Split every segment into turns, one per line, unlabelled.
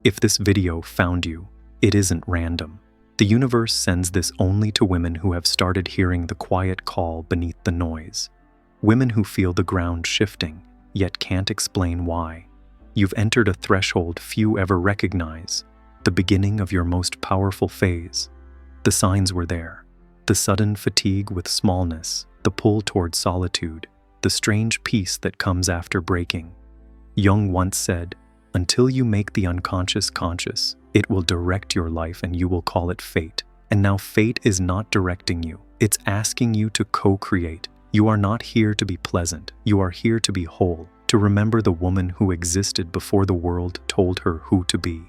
If this video found you, it isn't random. The universe sends this only to women who have started hearing the quiet call beneath the noise. Women who feel the ground shifting, yet can't explain why. You've entered a threshold few ever recognize, the beginning of your most powerful phase. The signs were there. The sudden fatigue with smallness, the pull toward solitude, the strange peace that comes after breaking. Jung once said, "Until you make the unconscious conscious, it will direct your life and you will call it fate." And now fate is not directing you. It's asking you to co-create. You are not here to be pleasant. You are here to be whole, to remember the woman who existed before the world told her who to be.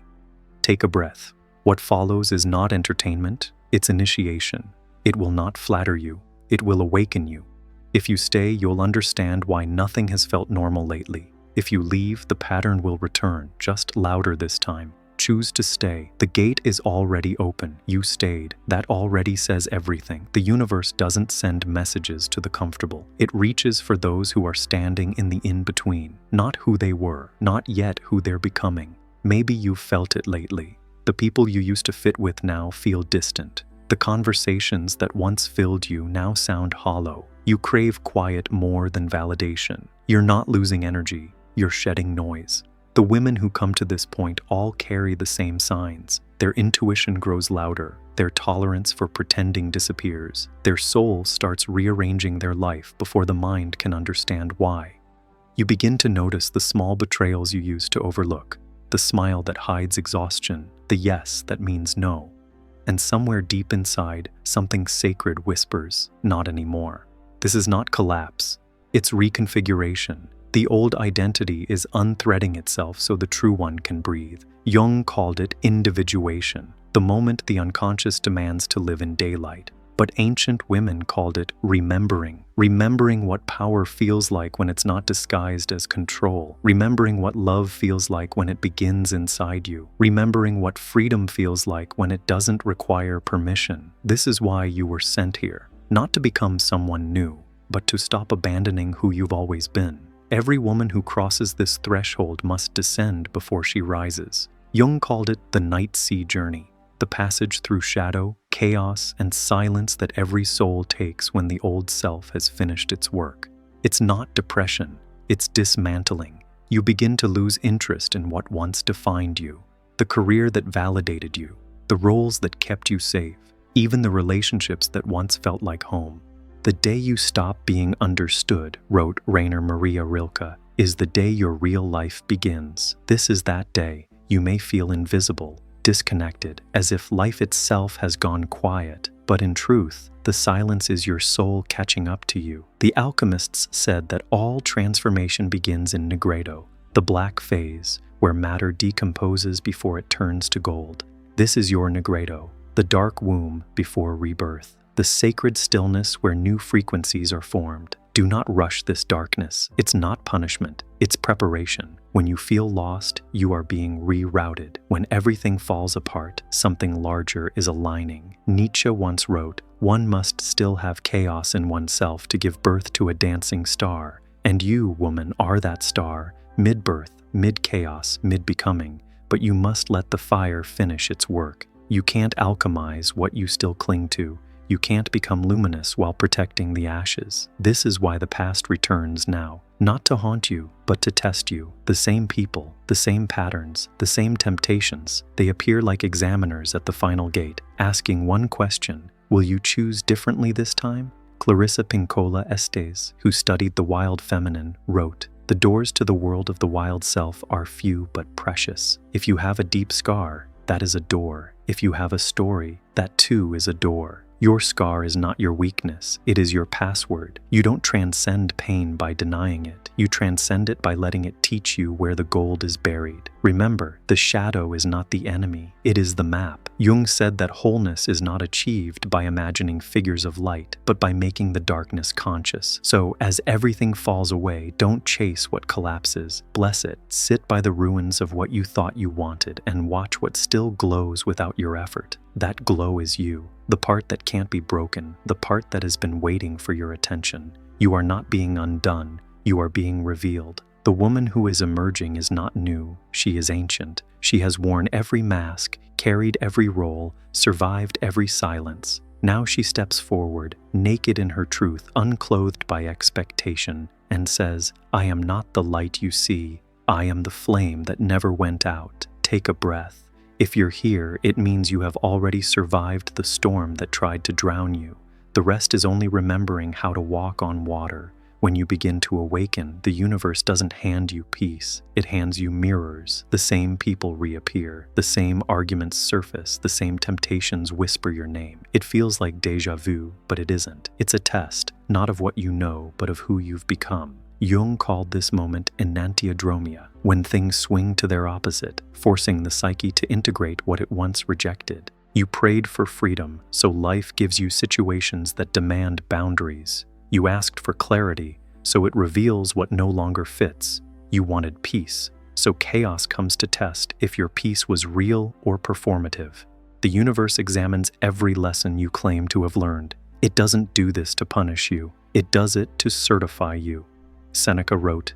Take a breath. What follows is not entertainment, it's initiation. It will not flatter you. It will awaken you. If you stay, you'll understand why nothing has felt normal lately. If you leave, the pattern will return, just louder this time. Choose to stay. The gate is already open. You stayed. That already says everything. The universe doesn't send messages to the comfortable. It reaches for those who are standing in the in-between. Not who they were, not yet who they're becoming. Maybe you've felt it lately. The people you used to fit with now feel distant. The conversations that once filled you now sound hollow. You crave quiet more than validation. You're not losing energy. You're shedding noise. The women who come to this point all carry the same signs. Their intuition grows louder. Their tolerance for pretending disappears. Their soul starts rearranging their life before the mind can understand why. You begin to notice the small betrayals you used to overlook. The smile that hides exhaustion. The yes that means no. And somewhere deep inside, something sacred whispers, not anymore. This is not collapse. It's reconfiguration. The old identity is unthreading itself so the true one can breathe. Jung called it individuation, the moment the unconscious demands to live in daylight. But ancient women called it remembering. Remembering what power feels like when it's not disguised as control. Remembering what love feels like when it begins inside you. Remembering what freedom feels like when it doesn't require permission. This is why you were sent here. Not to become someone new, but to stop abandoning who you've always been. Every woman who crosses this threshold must descend before she rises. Jung called it the night sea journey, the passage through shadow, chaos, and silence that every soul takes when the old self has finished its work. It's not depression, it's dismantling. You begin to lose interest in what once defined you, the career that validated you, the roles that kept you safe, even the relationships that once felt like home. The day you stop being understood, wrote Rainer Maria Rilke, is the day your real life begins. This is that day. You may feel invisible, disconnected, as if life itself has gone quiet. But in truth, the silence is your soul catching up to you. The alchemists said that all transformation begins in nigredo, the black phase, where matter decomposes before it turns to gold. This is your nigredo, the dark womb before rebirth. The sacred stillness where new frequencies are formed. Do not rush this darkness. It's not punishment, it's preparation. When you feel lost, you are being rerouted. When everything falls apart, something larger is aligning. Nietzsche once wrote, "One must still have chaos in oneself to give birth to a dancing star." And you, woman, are that star, mid-birth, mid-chaos, mid-becoming. But you must let the fire finish its work. You can't alchemize what you still cling to. You can't become luminous while protecting the ashes. This is why the past returns now, not to haunt you, but to test you. The same people, the same patterns, the same temptations. They appear like examiners at the final gate, asking one question: will you choose differently this time? Clarissa Pinkola Estes, who studied the wild feminine, wrote, "The doors to the world of the wild self are few but precious. If you have a deep scar, that is a door. If you have a story, that too is a door. Your scar is not your weakness, it is your password. You don't transcend pain by denying it. You transcend it by letting it teach you where the gold is buried. Remember, the shadow is not the enemy, it is the map. Jung said that wholeness is not achieved by imagining figures of light, but by making the darkness conscious. So, as everything falls away, don't chase what collapses. Bless it. Sit by the ruins of what you thought you wanted and watch what still glows without your effort. That glow is you, the part that can't be broken, the part that has been waiting for your attention. You are not being undone, you are being revealed. The woman who is emerging is not new, she is ancient. She has worn every mask, carried every role, survived every silence. Now she steps forward, naked in her truth, unclothed by expectation, and says, "I am not the light you see. I am the flame that never went out. Take a breath." If you're here, it means you have already survived the storm that tried to drown you. The rest is only remembering how to walk on water. When you begin to awaken, the universe doesn't hand you peace. It hands you mirrors. The same people reappear. The same arguments surface. The same temptations whisper your name. It feels like déjà vu, but it isn't. It's a test, not of what you know, but of who you've become. Jung called this moment enantiodromia, when things swing to their opposite, forcing the psyche to integrate what it once rejected. You prayed for freedom, so life gives you situations that demand boundaries. You asked for clarity, so it reveals what no longer fits. You wanted peace, so chaos comes to test if your peace was real or performative. The universe examines every lesson you claim to have learned. It doesn't do this to punish you. It does it to certify you. Seneca wrote,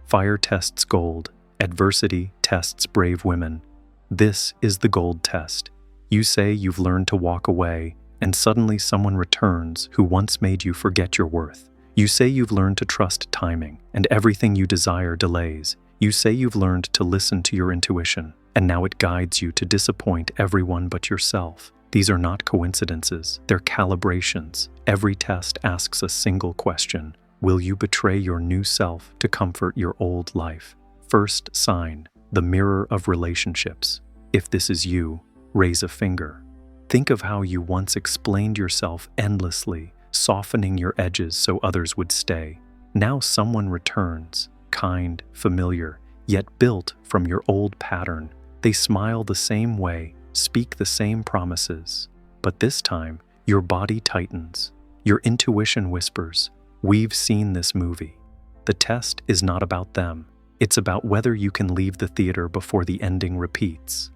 "Fire tests gold, adversity tests brave women. This is the gold test. You say you've learned to walk away, and suddenly someone returns who once made you forget your worth. You say you've learned to trust timing, and everything you desire delays. You say you've learned to listen to your intuition, and now it guides you to disappoint everyone but yourself. These are not coincidences, they're calibrations. Every test asks a single question: will you betray your new self to comfort your old life? First sign, the mirror of relationships. If this is you, raise a finger. Think of how you once explained yourself endlessly, softening your edges so others would stay. Now someone returns, kind, familiar, yet built from your old pattern. They smile the same way, speak the same promises. But this time, your body tightens. Your intuition whispers, "We've seen this movie." The test is not about them. It's about whether you can leave the theater before the ending repeats.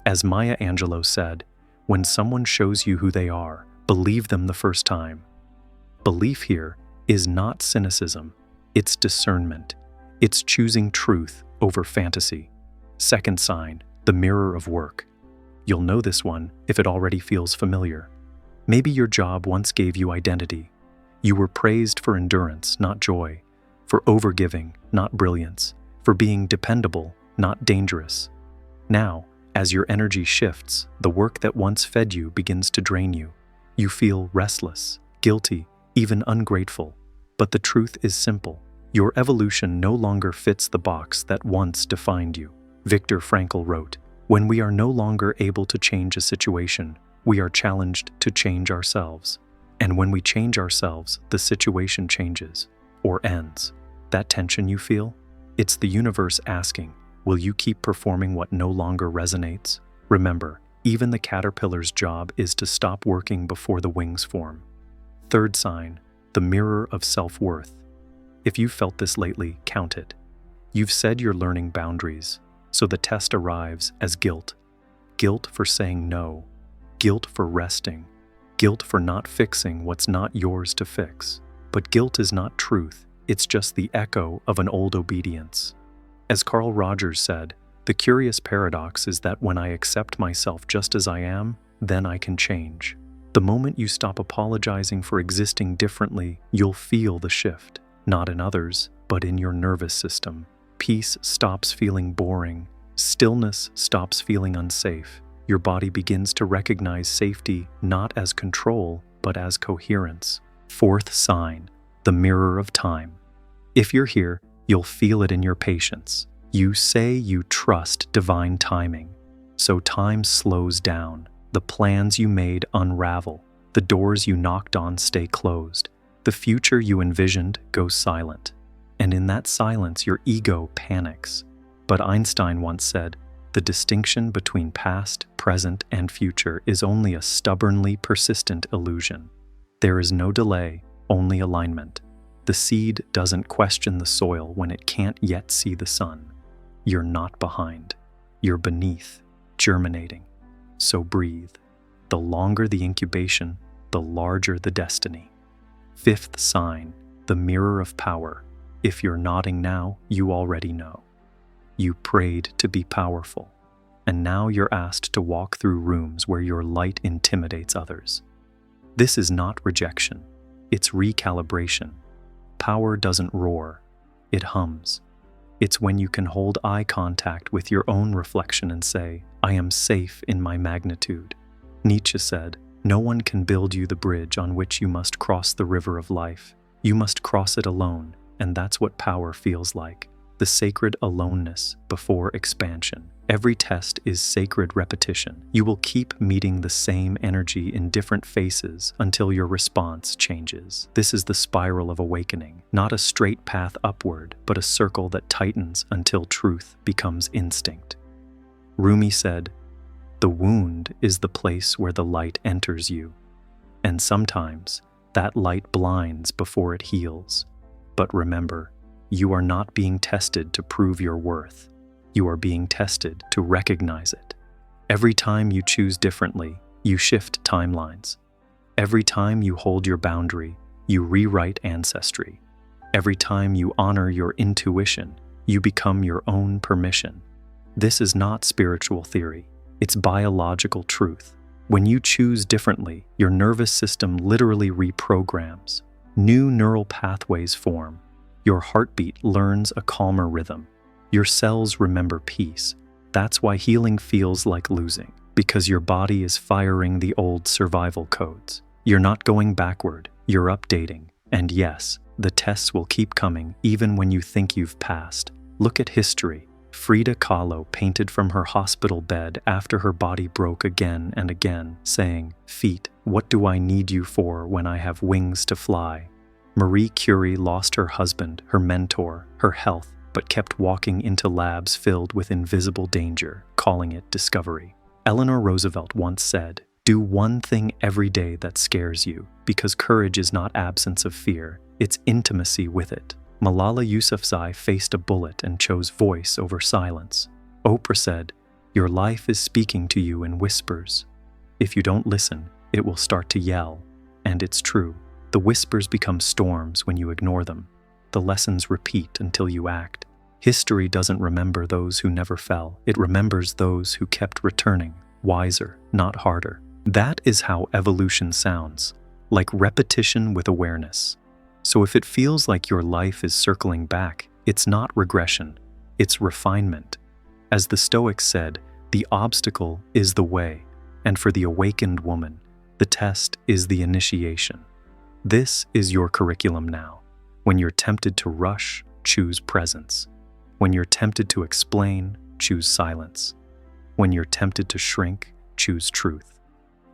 As Maya Angelou said, when someone shows you who they are, believe them the first time. Belief here is not cynicism, it's discernment. It's choosing truth over fantasy. Second sign, the mirror of work. You'll know this one if it already feels familiar. Maybe your job once gave you identity. You were praised for endurance, not joy, for overgiving, not brilliance, for being dependable, not dangerous. Now, as your energy shifts, the work that once fed you begins to drain you. You feel restless, guilty, even ungrateful. But the truth is simple. Your evolution no longer fits the box that once defined you. Viktor Frankl wrote, "When we are no longer able to change a situation, we are challenged to change ourselves. And when we change ourselves, the situation changes, or ends." That tension you feel? It's the universe asking, will you keep performing what no longer resonates? Remember, even the caterpillar's job is to stop working before the wings form. Third sign, the mirror of self-worth. If you've felt this lately, count it. You've said you're learning boundaries, so the test arrives as guilt. Guilt for saying no. Guilt for resting. Guilt for not fixing what's not yours to fix. But guilt is not truth, it's just the echo of an old obedience. As Carl Rogers said, the curious paradox is that when I accept myself just as I am, then I can change. The moment you stop apologizing for existing differently, you'll feel the shift, not in others, but in your nervous system. Peace stops feeling boring. Stillness stops feeling unsafe. Your body begins to recognize safety not as control, but as coherence. Fourth sign, the mirror of time. If you're here, you'll feel it in your patience. You say you trust divine timing. So time slows down. The plans you made unravel. The doors you knocked on stay closed. The future you envisioned goes silent. And in that silence, your ego panics. But Einstein once said, the distinction between past, present, and future is only a stubbornly persistent illusion. There is no delay, only alignment. The seed doesn't question the soil when it can't yet see the sun. You're not behind. You're beneath, germinating. So breathe. The longer the incubation, the larger the destiny. Fifth sign, the mirror of power. If you're nodding now, you already know. You prayed to be powerful, and now you're asked to walk through rooms where your light intimidates others. This is not rejection, it's recalibration. Power doesn't roar, it hums. It's when you can hold eye contact with your own reflection and say, I am safe in my magnitude. Nietzsche said, no one can build you the bridge on which you must cross the river of life. You must cross it alone, and that's what power feels like. The sacred aloneness before expansion. Every test is sacred repetition. You will keep meeting the same energy in different faces until your response changes. This is the spiral of awakening, not a straight path upward, but a circle that tightens until truth becomes instinct. Rumi said, the wound is the place where the light enters you, and sometimes that light blinds before it heals. But remember, you are not being tested to prove your worth. You are being tested to recognize it. Every time you choose differently, you shift timelines. Every time you hold your boundary, you rewrite ancestry. Every time you honor your intuition, you become your own permission. This is not spiritual theory. It's biological truth. When you choose differently, your nervous system literally reprograms. New neural pathways form. Your heartbeat learns a calmer rhythm. Your cells remember peace. That's why healing feels like losing, because your body is firing the old survival codes. You're not going backward, you're updating. And yes, the tests will keep coming even when you think you've passed. Look at history. Frida Kahlo painted from her hospital bed after her body broke again and again, saying, "Feet, what do I need you for when I have wings to fly?" Marie Curie lost her husband, her mentor, her health, but kept walking into labs filled with invisible danger, calling it discovery. Eleanor Roosevelt once said, "Do one thing every day that scares you, because courage is not absence of fear, it's intimacy with it." Malala Yousafzai faced a bullet and chose voice over silence. Oprah said, "Your life is speaking to you in whispers. If you don't listen, it will start to yell." And it's true. The whispers become storms when you ignore them. The lessons repeat until you act. History doesn't remember those who never fell. It remembers those who kept returning, wiser, not harder. That is how evolution sounds, like repetition with awareness. So if it feels like your life is circling back, it's not regression, it's refinement. As the Stoics said, the obstacle is the way, and for the awakened woman, the test is the initiation. This is your curriculum now. When you're tempted to rush, choose presence. When you're tempted to explain, choose silence. When you're tempted to shrink, choose truth.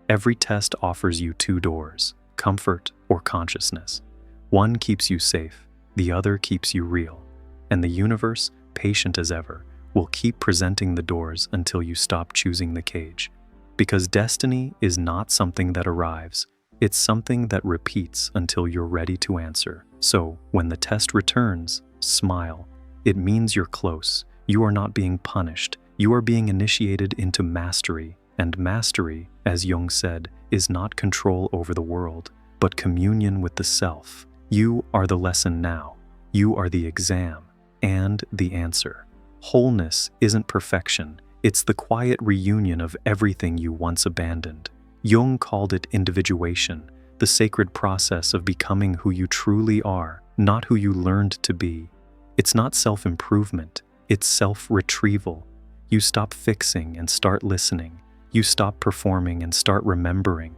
Every test offers you two doors, comfort or consciousness. One keeps you safe, the other keeps you real. And the universe, patient as ever, will keep presenting the doors until you stop choosing the cage. Because destiny is not something that arrives, it's something that repeats until you're ready to answer. So, when the test returns, smile. It means you're close. You are not being punished. You are being initiated into mastery. And mastery, as Jung said, is not control over the world, but communion with the self. You are the lesson now. You are the exam and the answer. Wholeness isn't perfection. It's the quiet reunion of everything you once abandoned. Jung called it individuation, the sacred process of becoming who you truly are, not who you learned to be. It's not self-improvement, it's self-retrieval. You stop fixing and start listening. You stop performing and start remembering.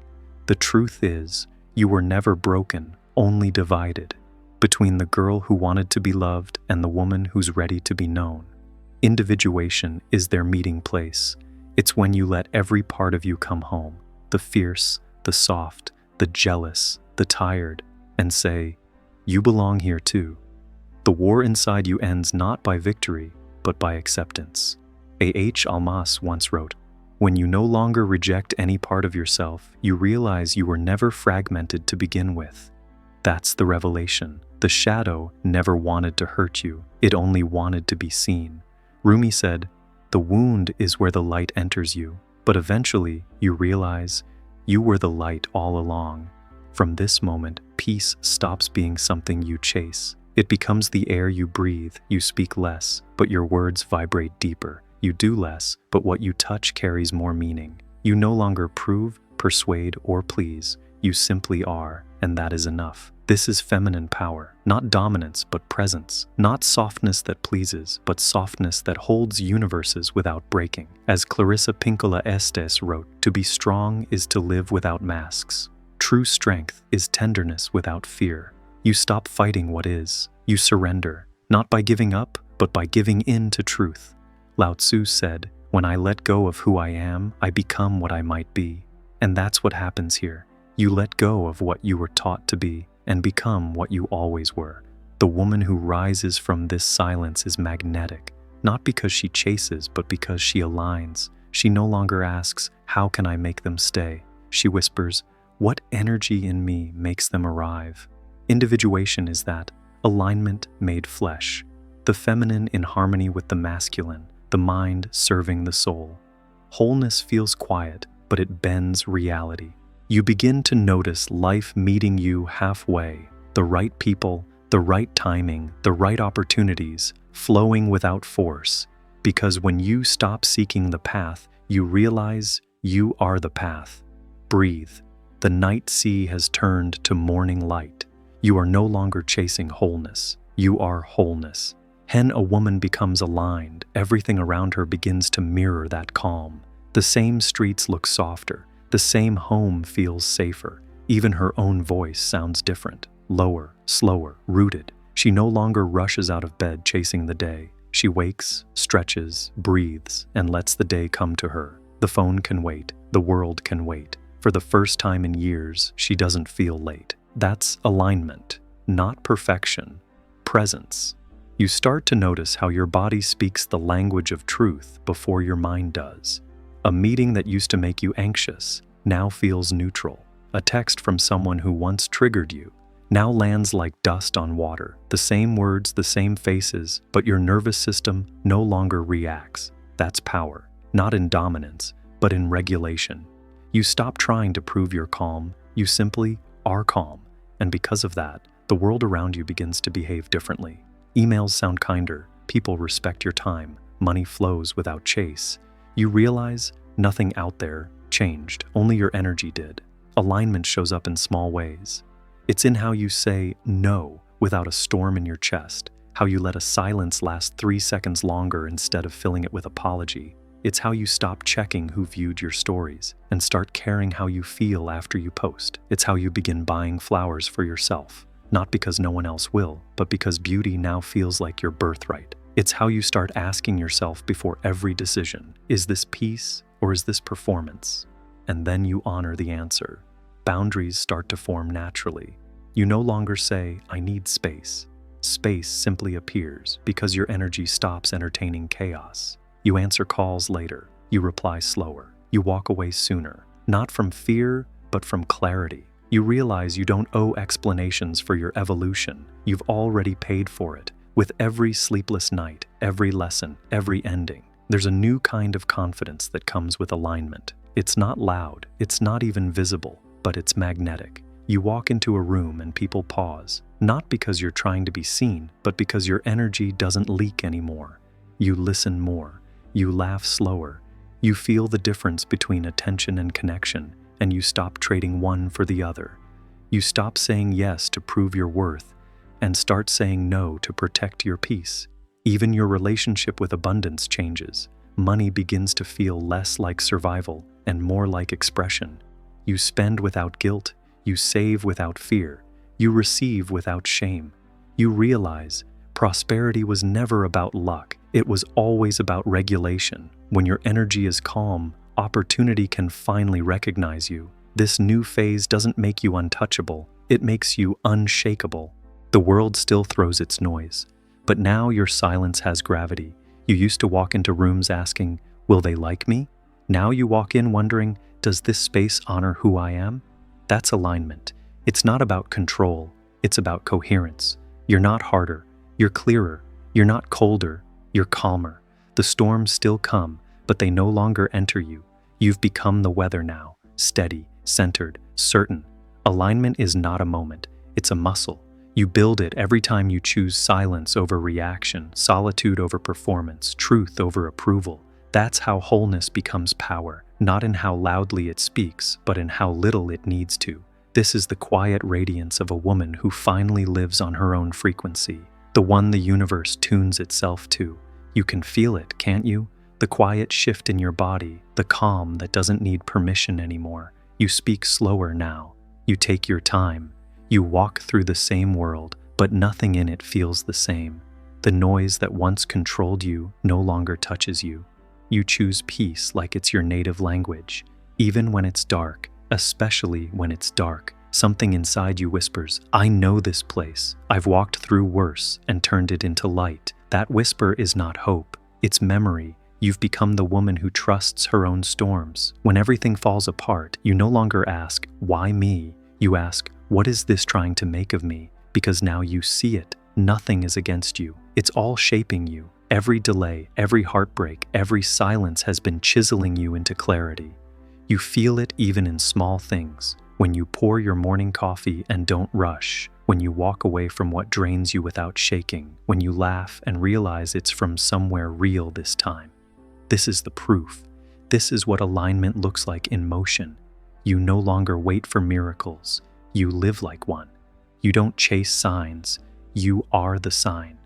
The truth is, you were never broken, only divided, between the girl who wanted to be loved and the woman who's ready to be known. Individuation is their meeting place. It's when you let every part of you come home, the fierce, the soft, the jealous, the tired, and say, "You belong here too." The war inside you ends not by victory, but by acceptance. A.H. Almas once wrote, "When you no longer reject any part of yourself, you realize you were never fragmented to begin with." That's the revelation. The shadow never wanted to hurt you, it only wanted to be seen. Rumi said, "The wound is where the light enters you, but eventually you realize you were the light all along." From this moment, peace stops being something you chase. It becomes the air you breathe. You speak less, but your words vibrate deeper. You do less, but what you touch carries more meaning. You no longer prove, persuade, or please. You simply are, and that is enough. This is feminine power, not dominance but presence, not softness that pleases, but softness that holds universes without breaking. As Clarissa Pinkola Estes wrote, "To be strong is to live without masks. True strength is tenderness without fear." You stop fighting what is. You surrender, not by giving up, but by giving in to truth. Lao Tzu said, "When I let go of who I am, I become what I might be." And that's what happens here. You let go of what you were taught to be and become what you always were. The woman who rises from this silence is magnetic, not because she chases, but because she aligns. She no longer asks, "How can I make them stay?" She whispers, "What energy in me makes them arrive?" Individuation is that, alignment made flesh, the feminine in harmony with the masculine, the mind serving the soul. Wholeness feels quiet, but it bends reality. You begin to notice life meeting you halfway, the right people, the right timing, the right opportunities, flowing without force. Because when you stop seeking the path, you realize you are the path. Breathe. The night sea has turned to morning light. You are no longer chasing wholeness. You are wholeness. When a woman becomes aligned, everything around her begins to mirror that calm. The same streets look softer. The same home feels safer. Even her own voice sounds different, lower, slower, rooted. She no longer rushes out of bed chasing the day. She wakes, stretches, breathes, and lets the day come to her. The phone can wait. The world can wait. For the first time in years, she doesn't feel late. That's alignment, not perfection. Presence. You start to notice how your body speaks the language of truth before your mind does. A meeting that used to make you anxious now feels neutral. A text from someone who once triggered you now lands like dust on water. The same words, the same faces, but your nervous system no longer reacts. That's power, not in dominance, but in regulation. You stop trying to prove you're calm. You simply are calm. And because of that, the world around you begins to behave differently. Emails sound kinder. People respect your time. Money flows without chase. You realize nothing out there changed, only your energy did. Alignment shows up in small ways. It's in how you say no without a storm in your chest, how you let a silence last 3 seconds longer instead of filling it with apology. It's how you stop checking who viewed your stories and start caring how you feel after you post. It's how you begin buying flowers for yourself, not because no one else will, but because beauty now feels like your birthright. It's how you start asking yourself before every decision, is this peace or is this performance? And then you honor the answer. Boundaries start to form naturally. You no longer say, "I need space." Space simply appears because your energy stops entertaining chaos. You answer calls later. You reply slower. You walk away sooner, not from fear, but from clarity. You realize you don't owe explanations for your evolution. You've already paid for it. With every sleepless night, every lesson, every ending, there's a new kind of confidence that comes with alignment. It's not loud, it's not even visible, but it's magnetic. You walk into a room and people pause, not because you're trying to be seen, but because your energy doesn't leak anymore. You listen more, you laugh slower, you feel the difference between attention and connection, and you stop trading one for the other. You stop saying yes to prove your worth, and start saying no to protect your peace. Even your relationship with abundance changes. Money begins to feel less like survival and more like expression. You spend without guilt, you save without fear, you receive without shame. You realize prosperity was never about luck, it was always about regulation. When your energy is calm, opportunity can finally recognize you. This new phase doesn't make you untouchable, it makes you unshakable. The world still throws its noise, but now your silence has gravity. You used to walk into rooms asking, "Will they like me?" Now you walk in wondering, "Does this space honor who I am?" That's alignment. It's not about control, it's about coherence. You're not harder, you're clearer. You're not colder, you're calmer. The storms still come, but they no longer enter you. You've become the weather now, steady, centered, certain. Alignment is not a moment, it's a muscle. You build it every time you choose silence over reaction, solitude over performance, truth over approval. That's how wholeness becomes power, not in how loudly it speaks, but in how little it needs to. This is the quiet radiance of a woman who finally lives on her own frequency, the one the universe tunes itself to. You can feel it, can't you? The quiet shift in your body, the calm that doesn't need permission anymore. You speak slower now. You take your time. You walk through the same world, but nothing in it feels the same. The noise that once controlled you no longer touches you. You choose peace like it's your native language. Even when it's dark, especially when it's dark, something inside you whispers, "I know this place. I've walked through worse and turned it into light." That whisper is not hope, it's memory. You've become the woman who trusts her own storms. When everything falls apart, you no longer ask, "Why me?" You ask, "What is this trying to make of me?" Because now you see it. Nothing is against you. It's all shaping you. Every delay, every heartbreak, every silence has been chiseling you into clarity. You feel it even in small things. When you pour your morning coffee and don't rush. When you walk away from what drains you without shaking. When you laugh and realize it's from somewhere real this time. This is the proof. This is what alignment looks like in motion. You no longer wait for miracles. You live like one. You don't chase signs. You are the sign.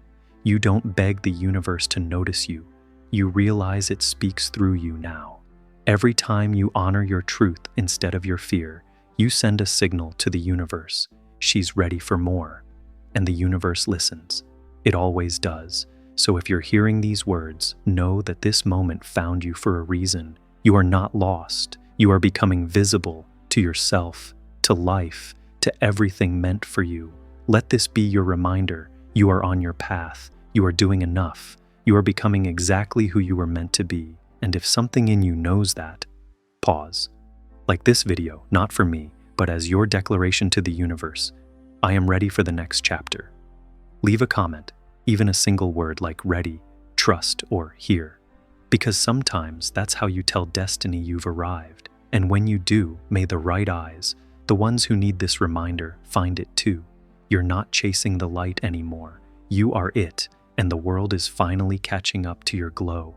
You don't beg the universe to notice you. You realize it speaks through you now. Every time you honor your truth instead of your fear, you send a signal to the universe. She's ready for more. And the universe listens. It always does. So if you're hearing these words, know that this moment found you for a reason. You are not lost. You are becoming visible to yourself, to life, to everything meant for you. Let this be your reminder. You are on your path. You are doing enough. You are becoming exactly who you were meant to be. And if something in you knows that, pause. Like this video, not for me, but as your declaration to the universe. I am ready for the next chapter. Leave a comment, even a single word like ready, trust, or here. Because sometimes that's how you tell destiny you've arrived. And when you do, may the right eyes, the ones who need this reminder, find it too. You're not chasing the light anymore. You are it, and the world is finally catching up to your glow.